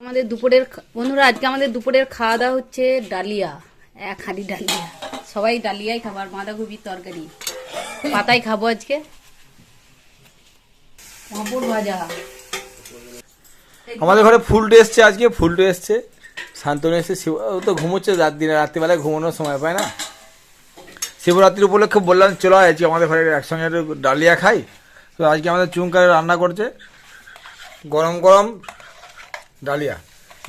আমাদের দুপুরের বন্ধুরা আজকে আমাদের দুপুরের খাওয়া দাওয়া হচ্ছে ডালিয়া, এক হাঁড়ি ডালিয়া। সবাই ডালিয়াই খাবার, বাঁধাকপির তরকারি পাতায় খাবো আজকে। পাঁপড় ভাজা। আমাদের ঘরে ফুলটু এসছে, আজকে ফুলটু এসছে, শান্তনু এসছে। ও তো ঘুমোচ্ছে রাত্রিবেলায় ঘুমানোর সময় পায় না। শিবরাত্রির উপলক্ষে বললাম চলো আজকে আমাদের ঘরে একসঙ্গে একটু ডালিয়া খাই। তো আজকে আমাদের চুমকারে রান্না করছে গরম গরম ডালিয়া।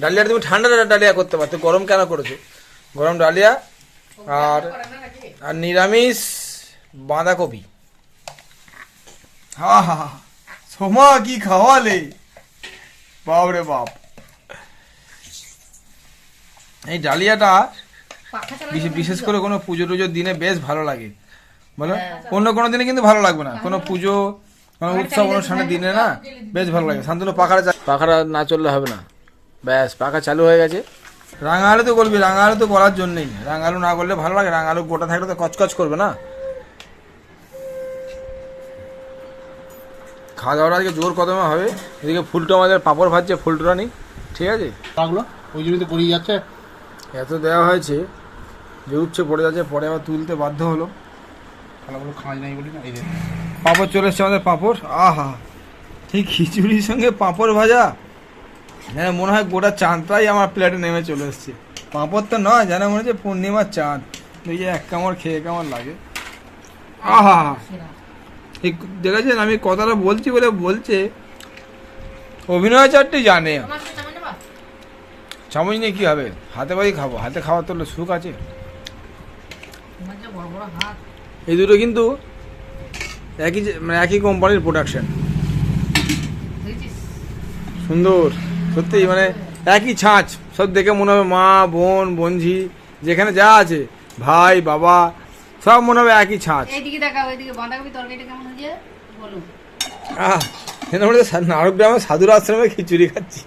ডালিয়াটা তুমি ঠান্ডা ডালিয়া করতে পারতো, গরম কেন করেছো? গরম ডালিয়া আর আর নিরামিষ বাঁধাকপি। হা হা হা, সোমা কি খাওয়ালে, বাপ রে বাপ। এই ডালিয়াটা বিশেষ করে কোনো পুজো টুজোর দিনে বেশ ভালো লাগে, বলো? অন্য কোনো দিনে কিন্তু ভালো লাগবে না, কোনো পুজো কোনো উৎসব অনুষ্ঠানের দিনে না বেশ ভালো লাগে। শান্তনু পাখাটা না চললে হবে না, ব্যাস পাখা চালু হয়ে গেছে। রাঙা আলু তো করবি, রাঙা আলু তো করার জন্যই, রাঙা আলু না করলে ভালো লাগে। রাঙা আলু গোটা থাকলে তো কচকচ করবে না। খাওয়া দাওয়াটা আজকে জোর কদমে হবে। এদিকে ফুলটো আমাদের পাঁপড় ভাজছে, ফুলটোরা নেই, ঠিক আছে? পাগলো ওই জন্যই তো পড়িয়ে যাচ্ছে, এত দেওয়া হয়েছে যে উচ্ছে পড়ে যাচ্ছে, পরে আবার তুলতে বাধ্য হলো। খালাগুলো খাওয়া নাই বলি না। এই যে পাঁপড় চলে এসছে আমাদের, পাঁপড়। আহা, ঠিক খিচুড়ির সঙ্গে পাঁপড় ভাজা, হ্যাঁ মনে হয় গোটা চাঁদটাই আমার প্লেটে নেমে চলে এসছে। পাঁপড় তো নয়, যেন মনে হচ্ছে পূর্ণিমার চাঁদ। দেখি এক কামড় খেয়ে কেমন লাগে। আহা, ঠিক দেখেছেন আমি কথাটা বলছি বলে বলছে, অভিনয় চারটি জানে। চামচ নিয়ে কি হবে, হাতে বাড়ি খাবো, হাতে খাওয়ার তো সুখ আছে। এই দুটো কিন্তু একই কোম্পানির প্রোডাকশন, সুন্দর সত্যি, মানে একই ছাঁচ। সব দেখে মনে হবে মা বোন বোনঝি যেখানে যা আছে, ভাই বাবা সব মনে হবে একই ছাঁচ। এইদিকে দেখাও, এইদিকে বাঁধাকপি তরকারিটা কেমন হয়েছে বলো। নারকগ্রামে সাধুর আশ্রমে খিচুড়ি খাচ্ছি।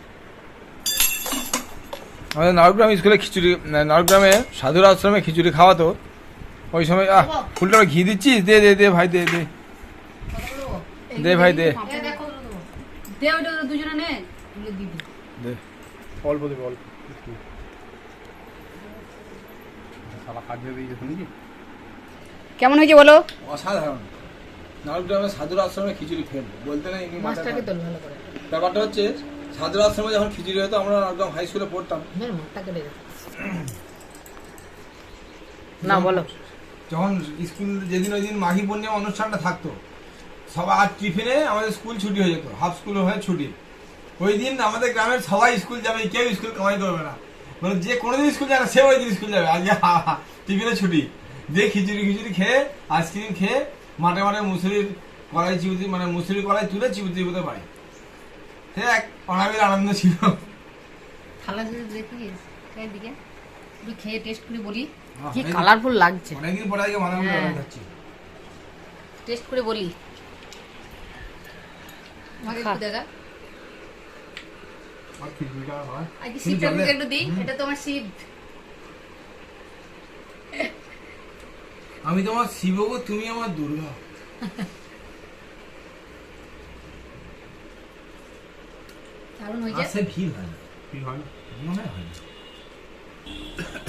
আমাদের নারকগ্রাম স্কুলে খিচুড়ি, নারকগ্রামে সাধুর আশ্রমে খিচুড়ি খাওয়াতো ওই সময়। ফুলটা ঘি দিচ্ছিস, দে দে দে ভাই, দে দে দে ভাই, দে দুজনে নে দে, অল্প দেবে, অল্প সালা কাজ হয়ে গিয়েছে শুনেছি। কেমন হয়েছে বলো। অসাধারণ। নারকগ্রামে সাধুর আশ্রমে খিচুড়ি ফেল বলতে না, মাছটাকে তোল ভালো করে। ব্যাপারটা হচ্ছে সাধুর আশ্রমে যখন খিচুড়ি হতো, আমরা একদম হাই স্কুলে পড়তাম না, বলো। যখন স্কুল যেদিন ওই দিন মাঘী পূর্ণিমা অনুষ্ঠানটা থাকতো, সবাই আর টিফিনে আমাদের স্কুল ছুটি হয়ে যেত, হাফ স্কুল হয়ে ছুটি। ওই দিন আমাদের গ্রামের সবাই স্কুল যাবে, কেউ স্কুল কামাই করবে না, মানে যে কোনোদিন স্কুল যায় না সে ওই দিন স্কুল যাবে। আজকে টিফিনে ছুটি দিয়ে খিচুড়ি খেয়ে, আইসক্রিম খেয়ে, মাঠে মাঠে মুসুরির কড়াই চিবুতে, মানে মুসুরির কড়াই তুলে চিবুতে চিবুতে বাড়ি। সে এক অনাবিল আনন্দ ছিল। থালা যদি দেখিস এইদিকে একটু খেয়ে টেস্ট করে বলি কি কালারফুল লাগছে। অনেকদিন পরে আজকে বাঁধাকপি তরকারি খাচ্ছি, টেস্ট করে বলি। আমাকে একটু দেখা, আর খিচুড়িটা হয় আজকে শীতটা একটু দিই। এটা তোমার শীত। আমি তোমার শিব গো, তুমি আমার দুর্গা। দারুণ হয়েছে। সে ভিড় হয় না, কি হয় না? মনে হয় না।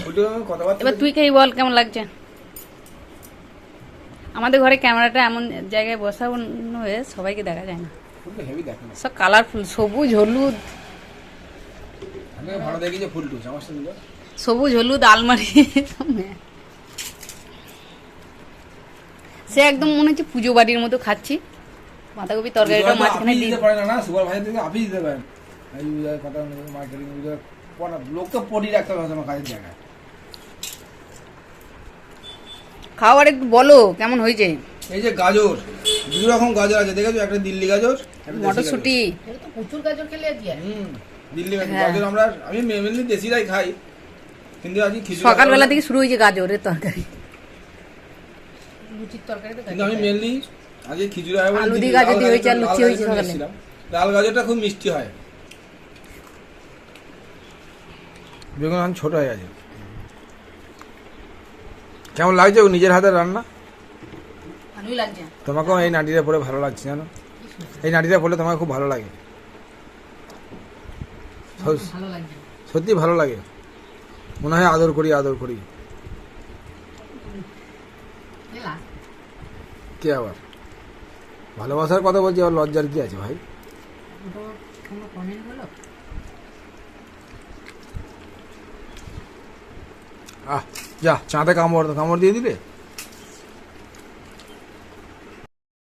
ওইটা আমি কথাবার্তা এবার তুই খেয়ে বল কেমন লাগছে। আমাদের ঘরে ক্যামেরাটা এমন জায়গায় বসানো হয়ে সবাইকে দেখা যায় না, হেভি দেখো না। সব কালারফুল, সবুজ হলুদ। আমি ভালো দেখি যে ফুলটু সমস্যা দিল, সবুজ হলুদ আলমারি সে একদম মনে হচ্ছে পুজো বাড়ির মতো খাচ্ছি। বাঁধাকপি তরকারিটা মাঝখানে দিয়ে দিতে পারে না, সুপার ভাই থেকে আপনি দিতে পারেন। এই কথা মার্কেটিং লোক তো পড়ি রাখতে হবে আমার কাজের জায়গায়। খাওয়ার একটু বলো কেমন হয়েছে। এই যে গাজর, দু রকম গাজর আছে দেখেছো, একটা দিল্লি গাজর, একটা দেশি মটরশুঁটি। গাজর। তো প্রচুর গাজর খেলে আজকে। দিল্লি গাজর, হ্যাঁ। গাজর আমি মেনলি দেশিরাই খাই, কিন্তু আজকে খিচুড়ি সকালবেলা থেকে শুরু হয়েছে গাজরের তরকারি, লুচির তরকারি। কিন্তু আমি মেনলি আজকে খিচুড়ি হয় বলে আলু দিয়ে গাজর দিয়ে হয়েছে আর লুচি হয়েছে সকালে। লাল গাজরটা খুব মিষ্টি হয়। বেগুন এখন ছোট হয়ে গেছে। কেমন লাগছে ও নিজের হাতের রান্না? ভালোই লাগছে। তোমাকেও এই নাটিটা পরে ভালো লাগছে জানো, এই নাটিটা পরলে তোমাকে খুব ভালো লাগে। ভালো লাগছে। সত্যি ভালো লাগে, মনে হয় আদর করি আদর করি। এলা কে আবার ভালোবাসার কথা বলছি, আবার লজ্জার কি আছে ভাই? ওটা কোনো কমেন্ট বলো। যা চাঁদে কামড় দিয়ে দিলে।